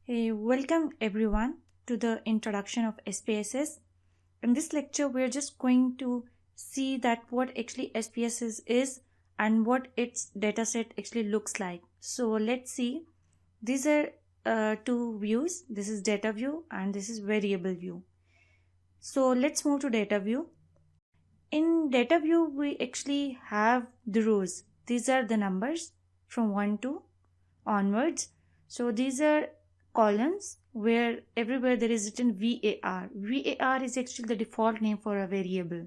Hey, welcome everyone to the introduction of SPSS. In this lecture, we're just going to see that what actually SPSS is and what its dataset actually looks like. So let's see. These are two views. This is data view and this is variable view. So let's move to data view. In data view, we actually have the rows. These are the numbers from 1 to onwards. So these are columns where everywhere there is written VAR. VAR is actually the default name for a variable.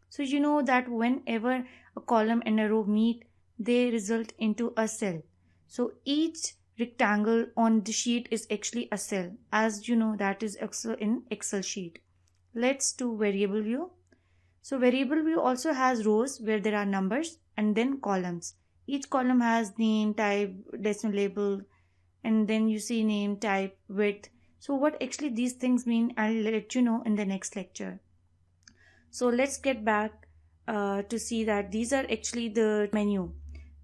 So you know that whenever a column and a row meet, they result into a cell. So each rectangle on the sheet is actually a cell. As you know, that is in Excel sheet. Let's do variable view. So variable view also has rows where there are numbers and then columns. Each column has name, type, decimal label, and then you see name, type, width. So what actually these things mean, I'll let you know in the next lecture. So let's get back to see that these are actually the menu,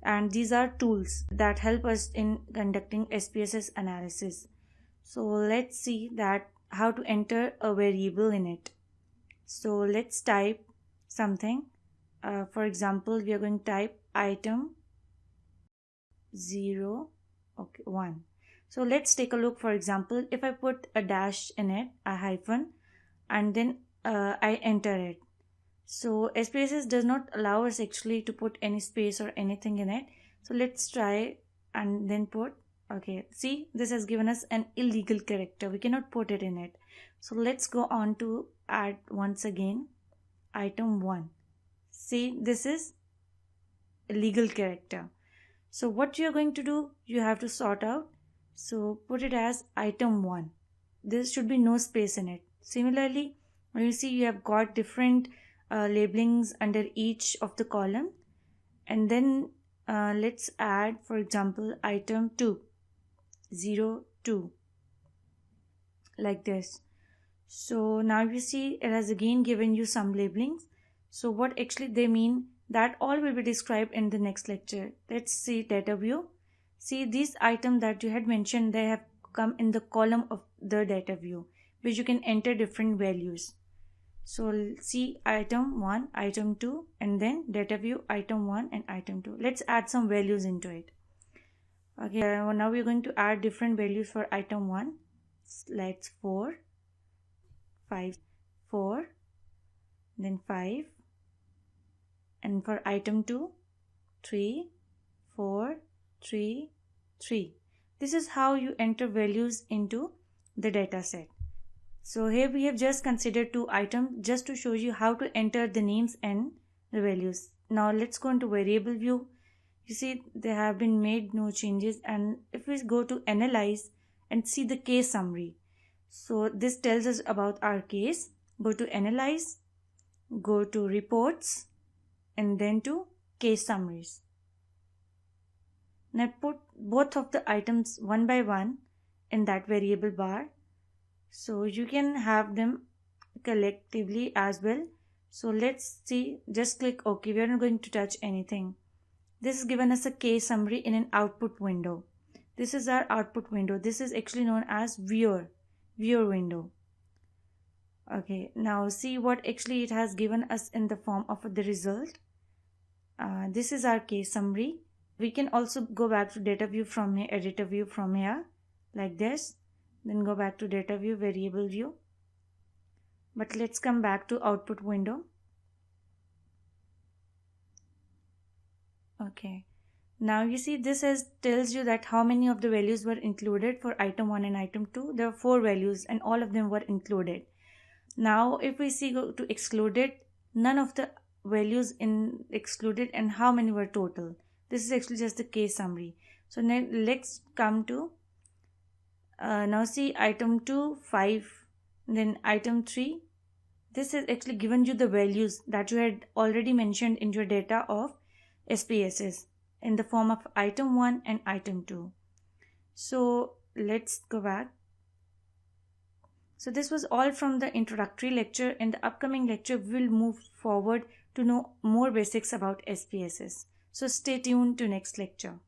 and these are tools that help us in conducting SPSS analysis. So let's see that how to enter a variable in it. So let's type something. For example, we are going to type item 0, 1. So let's take a look. For example, if I put a dash in it, a hyphen, and then I enter it. So SPSS does not allow us actually to put any space or anything in it. So let's try and then put, okay, see, this has given us an illegal character. We cannot put it in it. So let's go on to add once again item 1. See, this is illegal character. So what you are going to do, you have to sort out. So put it as item 1. There should be no space in it. Similarly, when you see you have got different labelings under each of the column, and then let's add, for example, item 2, 0, 2, like this. So now you see it has again given you some labelings. So what actually they mean, that all will be described in the next lecture. Let's see data view. See, these items that you had mentioned, they have come in the column of the data view, which you can enter different values. So see item 1, item 2, and then data view item 1 and item 2. Let's add some values into it. Okay, now we're going to add different values for item 1. Let's 4, 5, 4, then 5, and for item 2, 3, 4, 3, 3. This is how you enter values into the data set. So here we have just considered 2 items just to show you how to enter the names and the values. Now let's go into variable view. You see there have been made no changes, and if we go to analyze and see the case summary. So this tells us about our case. Go to analyze, go to reports, and then to case summaries. Now put both of the items one by one in that variable bar. So you can have them collectively as well. So let's see, just click OK. We are not going to touch anything. This is given us a case summary in an output window. This is our output window. This is actually known as viewer window. Okay, now see what actually it has given us in the form of the result. This is our case summary. We can also go back to data view from here, editor view from here, like this. Then go back to data view, variable view. But let's come back to output window. Okay. Now you see this tells you that how many of the values were included for item 1 and item 2. There are 4 values and all of them were included. Now if we see go to excluded, none of the values in excluded and how many were total. This is actually just the case summary. So now let's come to now see item 2, 5, then item 3. This has actually given you the values that you had already mentioned in your data of SPSS in the form of item 1 and item 2. So let's go back. So this was all from the introductory lecture. In the upcoming lecture, we will move forward to know more basics about SPSS. So stay tuned to next lecture.